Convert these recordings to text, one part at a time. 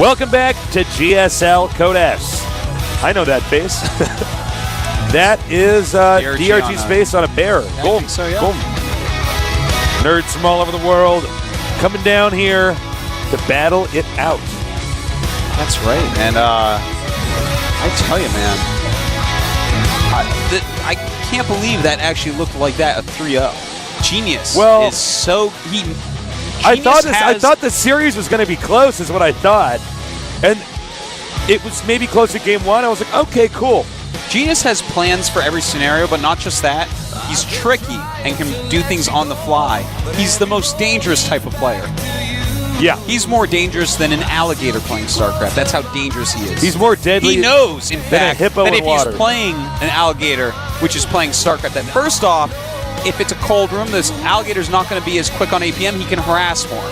Welcome back to GSL Code S. I know that face. That is DRG's face on a bear. Yeah, Boom. I think so, yeah. Boom. Nerds from all over the world coming down here to battle it out. That's right. And I tell you, man, I can't believe that actually looked like that, a 3-0. Genius is so... I thought the series was going to be close, is what I thought. And it was maybe close at game one. I was like, okay, cool. Genius has plans for every scenario, but not just that. He's tricky and can do things on the fly. He's the most dangerous type of player. Yeah. He's more dangerous than an alligator playing StarCraft. That's how dangerous he is. He's more deadly. He knows, in fact, that if he's playing an alligator, which is playing StarCraft, that first off, if it's a cold room, this alligator's not going to be as quick on APM. He can harass more.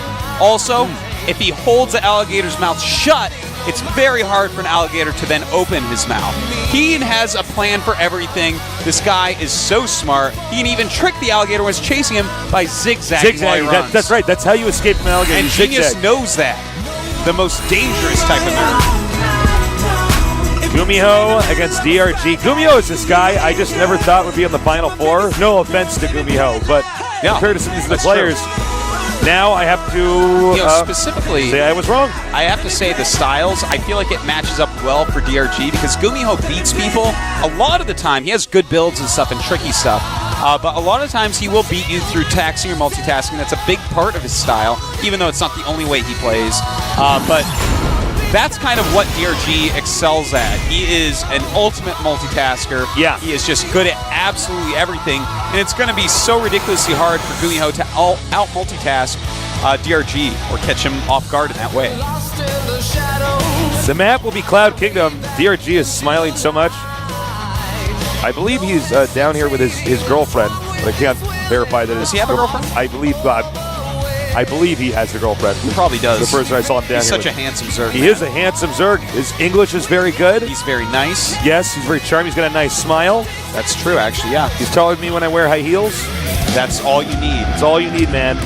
Also, if he holds the alligator's mouth shut, it's very hard for an alligator to then open his mouth. He has a plan for everything. This guy is so smart. He can even trick the alligator when he's chasing him by zigzagging while he runs. That's right. That's how you escape an alligator. And Genius knows that. The most dangerous type of nerd. GuMiho against DRG. GuMiho is this guy I just never thought would be on the Final Four. No offense to GuMiho, but compared to some of these players, now I have to specifically say I was wrong. I have to say the styles, I feel like it matches up well for DRG because GuMiho beats people a lot of the time. He has good builds and stuff and tricky stuff, but a lot of times he will beat you through taxing or multitasking. That's a big part of his style, even though it's not the only way he plays. But that's kind of what DRG excels at. He is an ultimate multitasker. Yeah. He is just good at absolutely everything. And it's going to be so ridiculously hard for GuMiho to out-multitask DRG or catch him off guard in that way. The map will be Cloud Kingdom. DRG is smiling so much. I believe he's down here with his girlfriend, but I can't verify that. Does he have a girlfriend? I believe he has a girlfriend. He probably does. The person I saw him down He's here such a handsome Zerg. He is a handsome Zerg. His English is very good. He's very nice. Yes, he's very charming. He's got a nice smile. That's true, actually, yeah. He's taller than me when I wear high heels. That's all you need. That's all you need, man.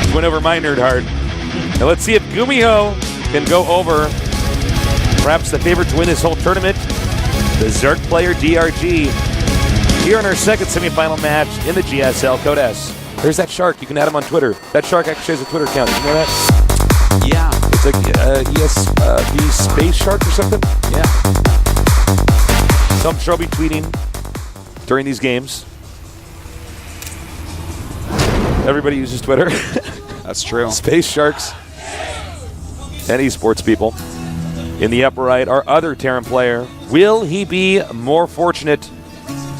He went over my nerd heart. Now let's see if GuMiho can go over perhaps the favorite to win this whole tournament, the Zerg player DRG, here in our second semifinal match in the GSL Code S. There's that shark. You can add him on Twitter. That shark actually has a Twitter account. Did you know that? Yeah. It's like ESB Space Shark or something? Yeah. So I'm sure I'll be tweeting during these games. Everybody uses Twitter. That's true. Space Sharks and esports people. In the upper right, our other Terran player. Will he be more fortunate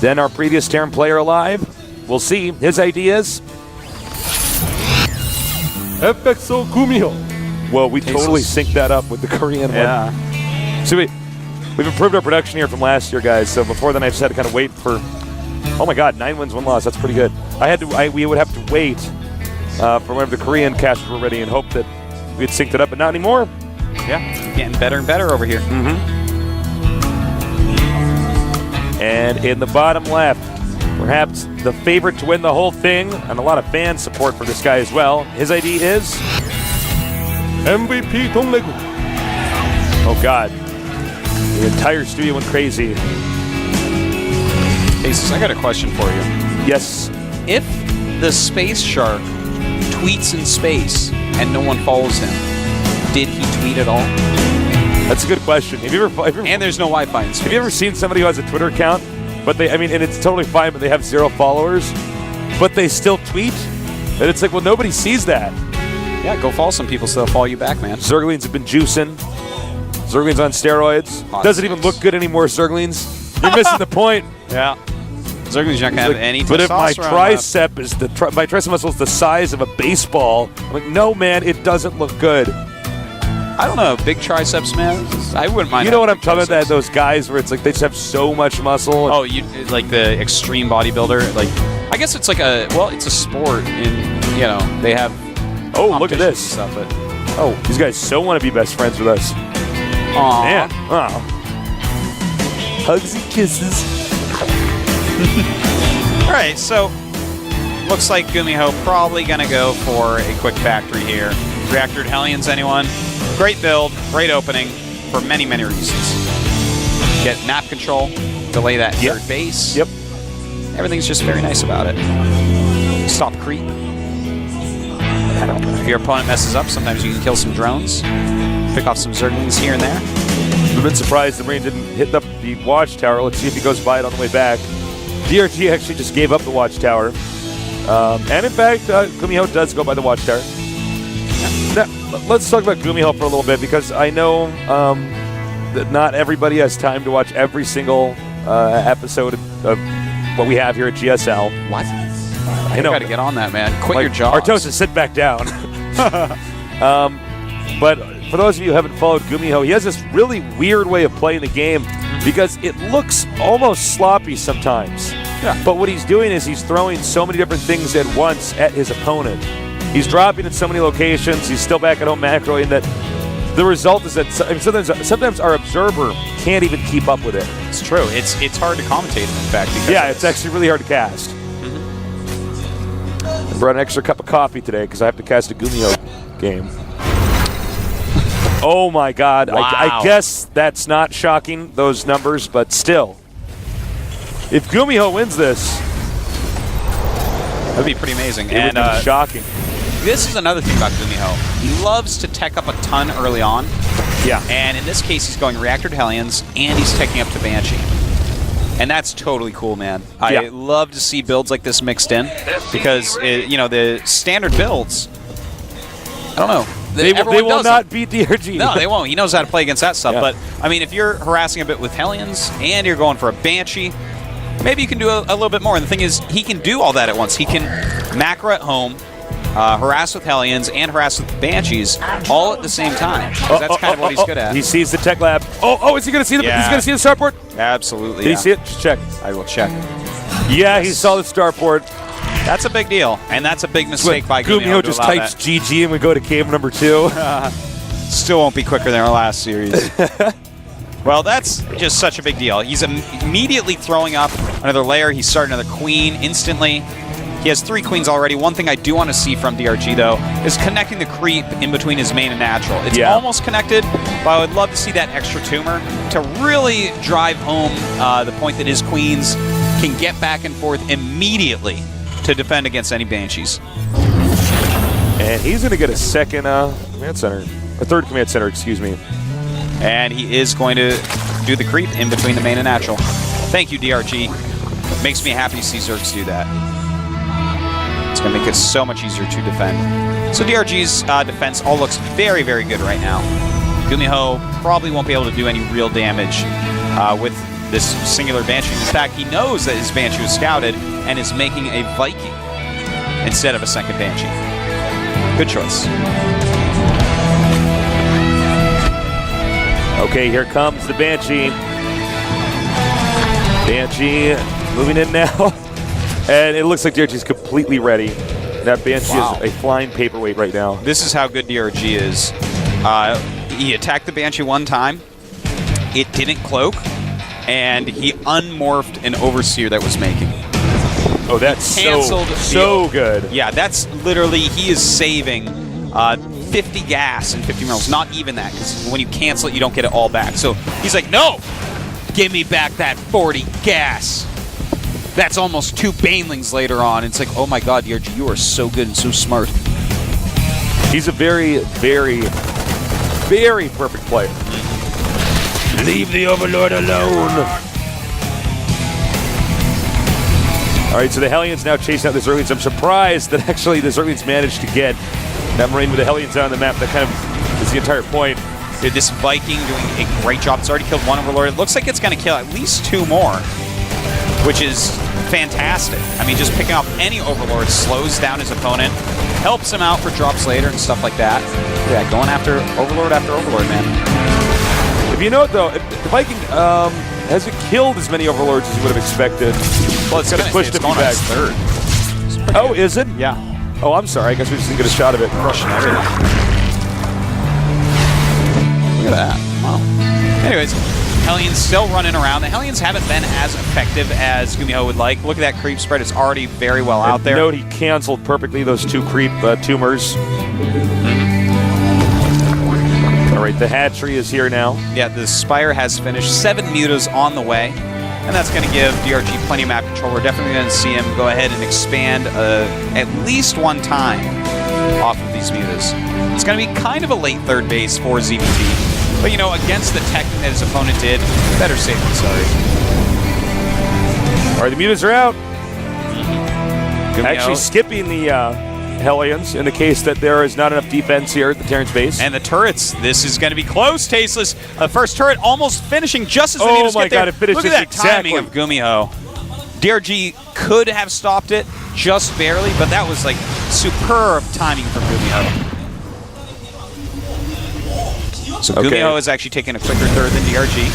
than our previous Terran player alive? We'll see. His ideas. FXO GuMiho. Well, we totally synced that up with the Korean one. So we've improved our production here from last year, guys. So before then, I just had to kind of wait for. Oh my God, 9 wins, 1 loss. That's pretty good. We would have to wait for whenever the Korean caches were ready and hope that we had synced it up, but not anymore. Yeah, getting better and better over here. And in the bottom left, perhaps the favorite to win the whole thing, and a lot of fan support for this guy as well. His ID is MVP DongRaeGu. Oh God, the entire studio went crazy. Aces, I got a question for you. Yes. If the space shark tweets in space and no one follows him, did he tweet at all? That's a good question. Have you ever and there's no Wi-Fi in space. Have you ever seen somebody who has a Twitter account, but and it's totally fine, but they have 0 followers, but they still tweet? And it's like, well, nobody sees that. Yeah, go follow some people so they'll follow you back, man. Zerglings have been juicing. Zerglings on steroids. Doesn't even look good anymore, Zerglings. You're missing the point. Yeah. Zerglings not gonna have any testosterone. But if my tricep is my tricep muscle is the size of a baseball, I'm like, no, man, it doesn't look good. I don't know, big triceps, man. I wouldn't mind. You know what I'm talking about? Those guys where it's like they just have so much muscle. Oh, you like the extreme bodybuilder? Like, I guess it's like it's a sport, and they have. Oh, look at this stuff. But these guys so want to be best friends with us. Aww. Man, hugs and kisses. All right, so looks like GuMiho probably gonna go for a quick factory here. Reactored Hellions, anyone? Great build, great opening for many, many reasons. Get map control, delay that third base. Yep. Everything's just very nice about it. Stop creep. If your opponent messes up, sometimes you can kill some drones. Pick off some Zerglings here and there. I've been surprised the Marine didn't hit up the watchtower. Let's see if he goes by it on the way back. DRG actually just gave up the watchtower. And in fact, GuMiho does go by the watchtower. Now, let's talk about GuMiho for a little bit, because I know that not everybody has time to watch every single episode of what we have here at GSL. What? I know. You gotta get on that, man. Quit your job. Artosis, sit back down. But for those of you who haven't followed GuMiho, he has this really weird way of playing the game, because it looks almost sloppy sometimes. Yeah. But what he's doing is he's throwing so many different things at once at his opponent. He's dropping in so many locations. He's still back at home macroing that the result is that sometimes our observer can't even keep up with it. It's true. It's hard to commentate, in fact. Yeah, it's actually really hard to cast. I brought an extra cup of coffee today because I have to cast a GuMiho game. Oh my God. Wow. I guess that's not shocking, those numbers, but still. If GuMiho wins this, that would be pretty amazing. It would be shocking. This is another thing about GuMiho. He loves to tech up a ton early on. Yeah. And in this case, he's going Reactor to Hellions, and he's teching up to Banshee. And that's totally cool, man. I love to see builds like this mixed in, because, the standard builds, I don't know. They will not beat DRG. No, they won't. He knows how to play against that stuff. Yeah. But, I mean, if you're harassing a bit with Hellions and you're going for a Banshee, maybe you can do a little bit more. And the thing is, he can do all that at once. He can macro at home, harass with Hellions, and harass with Banshees all at the same time. That's kind of what he's good at. He sees the tech lab. Oh, is he going to see the? Yeah. He's going to see the starport. Absolutely. Did he see it? Just check. I will check. Yeah, he saw the starport. That's a big deal, and that's a big mistake by GuMiho. Just types that. GG, and we go to cave number 2. Still won't be quicker than our last series. Well, that's just such a big deal. He's immediately throwing up another layer. He's starting another queen instantly. He has 3 queens already. One thing I do want to see from DRG, though, is connecting the creep in between his main and natural. It's almost connected, but I would love to see that extra tumor to really drive home the point that his queens can get back and forth immediately to defend against any Banshees. And he's going to get a second command center. A third command center, excuse me. And he is going to do the creep in between the main and natural. Thank you, DRG. It makes me happy to see Zergs do that. It's going to make it so much easier to defend. So DRG's defense all looks very, very good right now. GuMiho probably won't be able to do any real damage with this singular Banshee. In fact, he knows that his Banshee was scouted and is making a Viking instead of a second Banshee. Good choice. Okay, here comes the Banshee. Banshee moving in now. And it looks like DRG is completely ready. That Banshee is a flying paperweight right now. This is how good DRG is. He attacked the Banshee one time. It didn't cloak. And he unmorphed an Overseer that was making. Oh, that's so good. Yeah, that's literally, he is saving 50 gas and 50 minerals. Not even that, because when you cancel it, you don't get it all back. So he's like, no! Give me back that 40 gas. That's almost 2 Banelings later on. It's like, oh my God, DRG, you are so good and so smart. He's a very, very, very perfect player. Leave the Overlord alone. All right, so the Hellions now chasing out the Zerglings. I'm surprised that actually the Zerglings managed to get that Marine with the Hellions on the map. That kind of is the entire point. Dude, this Viking doing a great job. It's already killed 1 Overlord. It looks like it's going to kill at least 2 more, which is fantastic. I mean, just picking up any Overlord slows down his opponent, helps him out for drops later and stuff like that. Yeah, going after Overlord, man. If you know it, though, the Viking hasn't killed as many Overlords as you would have expected. Well, it's going to push him back. 3rd. Oh, is it? Yeah. Oh, I'm sorry. I guess we just didn't get a shot of it. Crushing everything. Look at that. Wow. Anyways, Hellions still running around. The Hellions haven't been as effective as GuMiho would like. Look at that creep spread. It's already very well out there. Note he canceled perfectly those 2 creep tumors. right, the hatchery is here now. Yeah, the Spire has finished. 7 mutas on the way. And that's going to give DRG plenty of map control. We're definitely going to see him go ahead and expand at least one time off of these mutas. It's going to be kind of a late third base for ZBT. But, you know, against the teching that his opponent did, better safe than sorry. All right, the mutas are out. GuMiho. Actually skipping the Hellions in the case that there is not enough defense here at the Terrence base. And the turrets, this is going to be close, Tasteless. First turret almost finishing just as the Oh mutas my get there. God, it finishes Look at that exactly. timing of GuMiho. DRG could have stopped it just barely, but that was like superb timing from GuMiho. So GuMiho is actually taking a quicker third than DRG.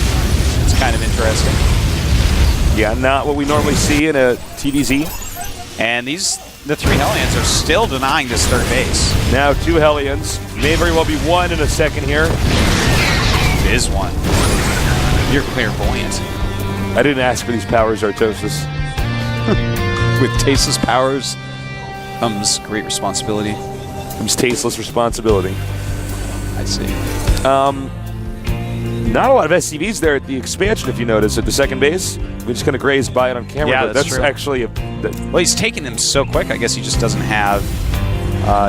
It's kind of interesting. Yeah, not what we normally see in a TVZ. And the 3 Hellions are still denying this third base. Now 2 Hellions. May very well be 1 in a second here. It is 1. You're clairvoyant. I didn't ask for these powers, Artosis. With tasteless powers comes great responsibility. Comes tasteless responsibility. I see. Not a lot of SCVs there at the expansion, if you notice, at the second base. We just kind of grazed by it on camera, Yeah, but that's that's true. actually Well, he's taking them so quick. I guess he just doesn't have,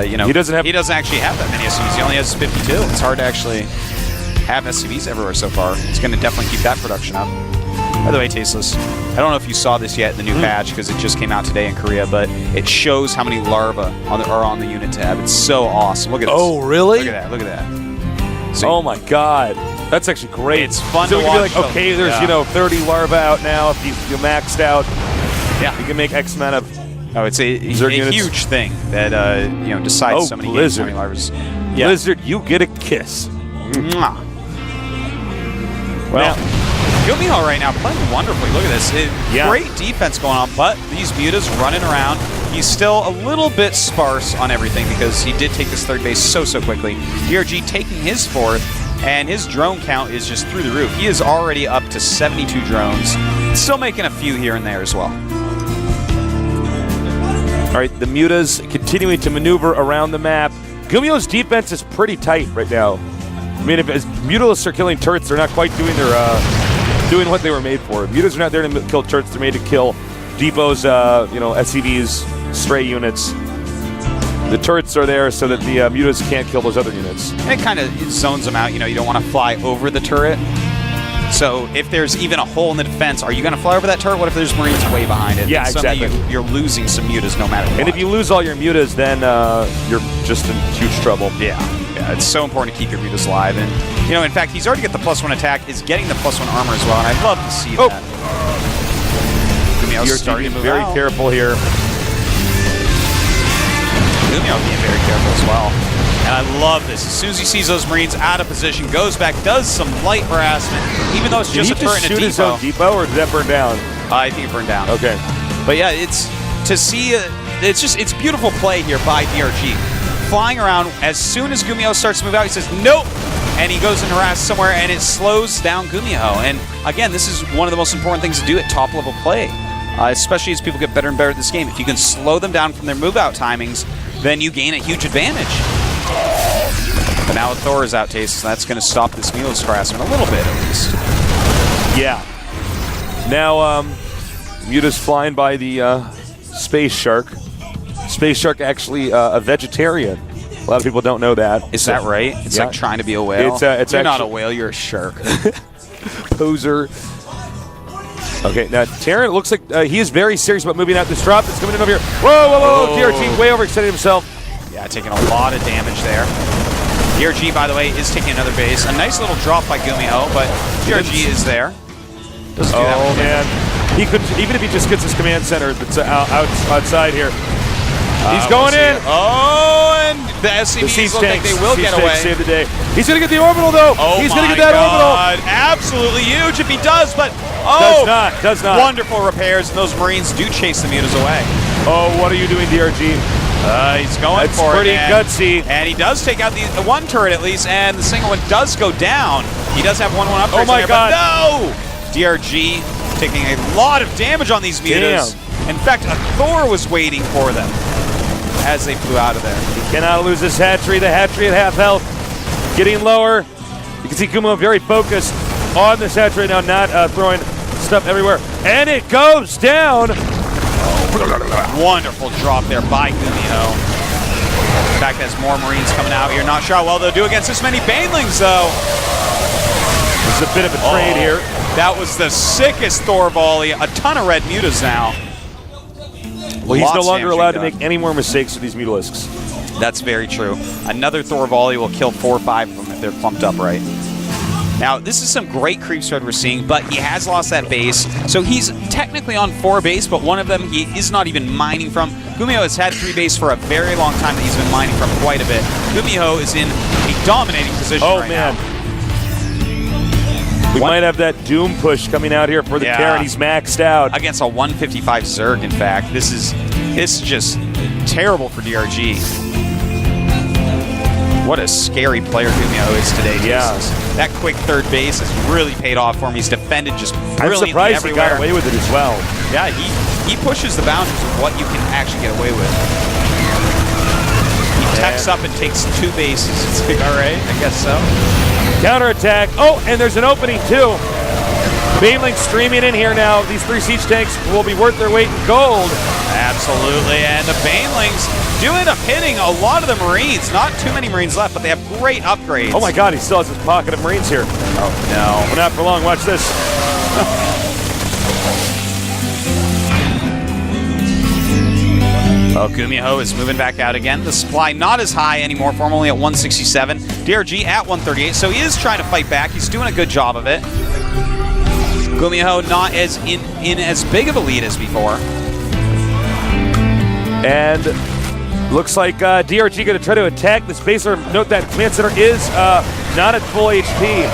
you know, He doesn't actually have that many SCVs. He only has 52. It's hard to actually have SCVs everywhere so far. It's going to definitely keep that production up. By the way, Tasteless, I don't know if you saw this yet in the new patch because it just came out today in Korea, but it shows how many larvae are on the unit tab. It's so awesome. Look at this. Oh, really? Look at that. Look at that. So Oh my God. That's actually great. It's fun so to we can watch be like, okay, there's, yeah. you know, 30 larvae out now. If you maxed out, yeah. you can make X amount of Oh, it's a Zerg units. huge thing that you know decides so many Blizzard. games, how many larvae. Yeah. Blizzard, you get a kiss. Mwah. Well, GuMiho right now playing wonderfully. Look at this. Great defense going on, but these mutas running around. He's still a little bit sparse on everything because he did take this third base so quickly. DRG taking his 4th, and his drone count is just through the roof. He is already up to 72 drones. Still making a few here and there as well. All right, the mutas continuing to maneuver around the map. GuMiho's defense is pretty tight right now. I mean, if as mutalists are killing turrets, they're not quite doing their doing what they were made for. Mutas are not there to kill turrets; they're made to kill depots, you know, SCVs, stray units. The turrets are there so that the mutas can't kill those other units. And it kind of zones them out. You know, you don't want to fly over the turret. So if there's even a hole in the defense, are you going to fly over that turret? What if there's Marines way behind it? Yeah, And suddenly exactly. You're losing some mutas no matter what. And if you lose all your mutas, then you're just in huge trouble. Yeah, it's so important to keep your mutas alive. And, you know, in fact, he's already got the +1 attack, is getting the +1 armor as well, and I'd love to see that. GuMiho's You're starting to move very out. careful here. GuMiho being very careful as well. And I love this. As soon as he sees those Marines out of position, goes back, does some light harassment, even though it's Did just he a turret and a shoot his depot. own depot, or did that burn down? I think it burned down. Okay. But yeah, it's to see. It's beautiful play here by DRG, flying around. As soon as GuMiho starts to move out, he says nope, and he goes and harasses somewhere, and it slows down GuMiho. And again, this is one of the most important things to do at top level play, especially as people get better and better at this game. If you can slow them down from their move out timings, then you gain a huge advantage. But now with Thor is out, Taste, that's going to stop this Mulas harassment a little bit at least. Yeah. Now, Muta's flying by the Space Shark. Space Shark actually a vegetarian. A lot of people don't know that. Is that right? It's like trying to be a whale. It's you're not a actually- whale, you're a shark. Poser. Okay, now Terran, it looks like he is very serious about moving out this drop. It's coming in over here. Whoa, whoa, whoa! Oh. DRT way overextended himself. Yeah, taking a lot of damage there. DRG, by the way, is taking another base. A nice little drop by GuMiho, but DRG is there. Doesn't do that Oh much damage. man, he could even if he just gets his command center that's outside here. He's going in. Oh, and the The SCVs siege look like tanks, they will siege get tanks away. save the day. He's gonna get the orbital though. Oh He's my gonna get that orbital. God. Absolutely huge if he does, but Does not. Wonderful repairs, and those Marines do chase the mutas away. Oh, what are you doing, DRG? He's going That's for pretty it. gutsy. And he does take out the one turret at least, and the single one does go down. He does have 1-1 upgrades. Oh my there, God. But no! DRG taking a lot of damage on these mutas. In fact, a Thor was waiting for them as they flew out of there. Cannot lose this hatchery. The hatchery at half health. Getting lower. You can see GuMiho very focused on this hatch right now, not throwing stuff everywhere. And it goes down. Wonderful drop there by GuMiho. In fact, there's more Marines coming out here. Not sure how well they'll do against this many Banelings, though. There's a bit of a trade here. That was the sickest Thor volley. A ton of red mutas now. Well, he's no longer allowed to done. make any more mistakes with these Mutalisks. That's very true. Another Thor volley will kill 4 or 5 of them if they're clumped up right. Now, this is some great creep spread we're seeing, but he has lost that base. So he's technically on 4 base, but one of them he is not even mining from. GuMiho has had 3 base for a very long time that he's been mining from quite a bit. GuMiho is in a dominating position right now. We might have that Doom push coming out here for the Karen. He's maxed out. Against a 155 Zerg, in fact. This is just terrible for DRG. What a scary player GuMiho is today. Yeah. That quick third base has really paid off for him. He's defended just brilliantly I'm surprised everywhere. he got away with it as well. Yeah, he pushes the boundaries of what you can actually get away with. He techs up and takes 2 bases. It's like, all right, I guess so. Counterattack. Oh, and there's an opening too. Baneling streaming in here now. These 3 siege tanks will be worth their weight in gold. Absolutely, and the Banelings do end up hitting a lot of the Marines. Not too many Marines left, but they have great upgrades. Oh my god, he still has his pocket of Marines here. Oh no. Well, not for long, watch this. Well, GuMiho is moving back out again. The supply not as high anymore for him, only at 167. DRG at 138, so he is trying to fight back. He's doing a good job of it. GuMiho not as in as big of a lead as before. And looks like DRG going to try to attack this base. Note that command center is not at full HP.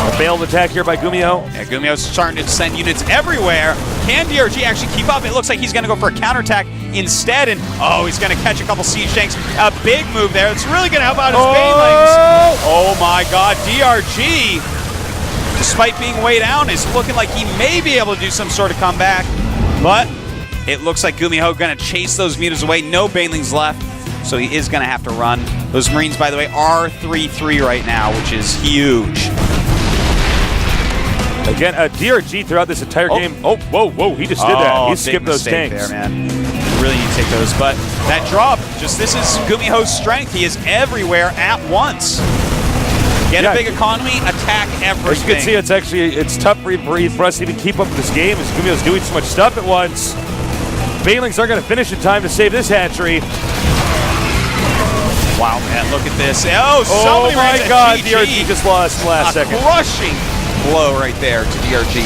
A failed attack here by GuMiho. Yeah, GuMiho's starting to send units everywhere. Can DRG actually keep up? It looks like he's going to go for a counterattack instead, and he's going to catch a couple siege tanks. A big move there. It's really going to help out his Banelings. Oh my god, DRG, despite being way down, is looking like he may be able to do some sort of comeback, but it looks like GuMiho going to chase those mutas away. No Banelings left, so he is going to have to run. Those Marines, by the way, are 3-3 right now, which is huge. Again, DRG throughout this entire game. Oh, whoa, he just did that. He skipped those tanks. There, man. Really need to take those, but that drop, this is GuMiho's strength. He is everywhere at once. Get a big economy, attack everything. As you can see, it's tough for us to even keep up with this game as GuMiho's doing so much stuff at once. Banelings are going to finish in time to save this hatchery. Wow, man, look at this. Oh my god, DRG just lost in the last second. Crushing blow right there to DRG.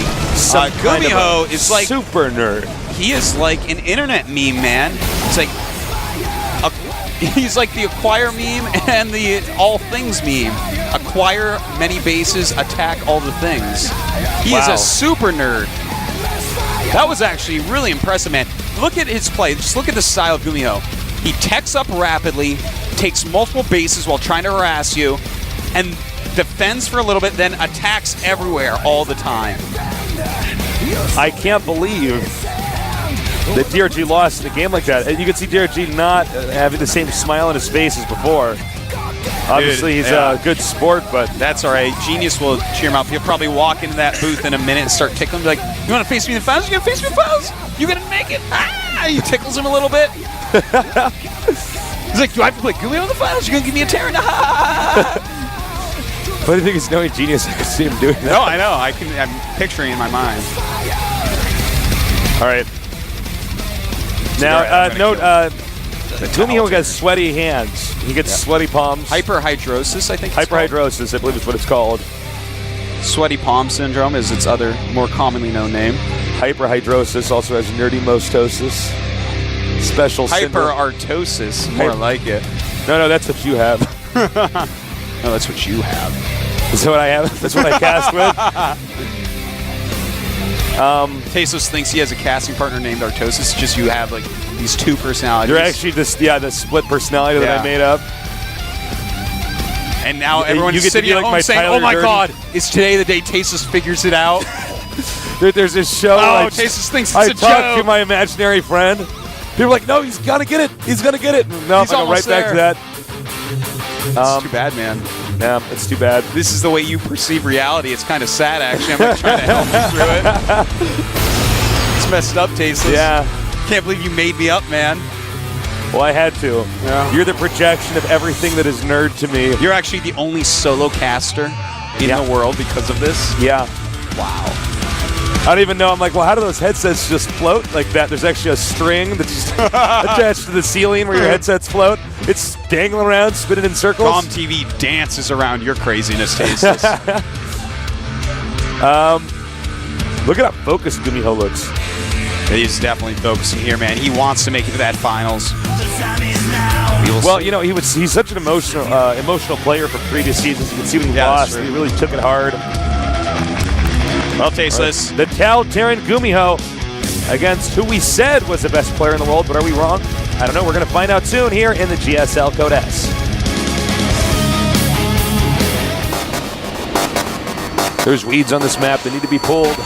GuMiho is like super nerd. He is like an internet meme, man. It's like he's like the acquire meme and the all things meme. Acquire many bases, attack all the things. He is a super nerd. That was actually really impressive, man. Look at his play. Just look at the style of GuMiho. He techs up rapidly, takes multiple bases while trying to harass you, and defends for a little bit, then attacks everywhere all the time. I can't believe that DRG lost in a game like that. And you can see DRG not having the same smile on his face as before. Obviously, he's a good sport, but that's all right. Genius will cheer him up. He'll probably walk into that booth in a minute and start tickling. Be like, you want to face me in the finals? You going to face me in the finals? You going to make it? He tickles him a little bit. He's like, do I have to play GuMiho in the finals? You're going to give me a tear? What do you think is knowing Genius? I can see him doing that. No, I know. I'm picturing in my mind. All right. Now, note, GuMiho has sweaty hands. He gets sweaty palms. Hyperhidrosis, I think it's Hyperhidrosis, I believe is what it's called. Sweaty palm syndrome is its other, more commonly known name. Hyperhidrosis also has nerdymostosis. Special Hyperartosis, more like it. No, that's what you have. No, that's what you have. Is that what I have? That's what I cast with? Tasos thinks he has a casting partner named Artosis. Just you have like these 2 personalities. You're actually the split personality that I made up. And now everyone's sitting at home saying, "Oh my God, is today the day Tasos figures it out?" There's this show. Tasos thinks it's a joke. I talk to my imaginary friend. People are like, "No, he's gonna get it. He's gonna get it." No, I go right back to that. It's too bad, man. Yeah, it's too bad. This is the way you perceive reality. It's kind of sad, actually. I'm like trying to help you through it. It's messed up, Tasteless. Yeah. Can't believe you made me up, man. Well, I had to. Yeah. You're the projection of everything that is nerd to me. You're actually the only solo caster in the world because of this. Yeah. Wow. I don't even know. I'm like, well, how do those headsets just float like that? There's actually a string that's just attached to the ceiling where your headsets float. It's dangling around, spinning in circles. GOMTV dances around your craziness, Tasteless. Look at how focused GuMiho looks. He's definitely focusing here, man. He wants to make it to that finals. Well, you know, he's such an emotional player from previous seasons. You can see when he lost. He really took it hard. Well, Tasteless. The Terran GuMiho against who we said was the best player in the world, but are we wrong? I don't know. We're going to find out soon here in the GSL Code S. There's weeds on this map. They need to be pulled.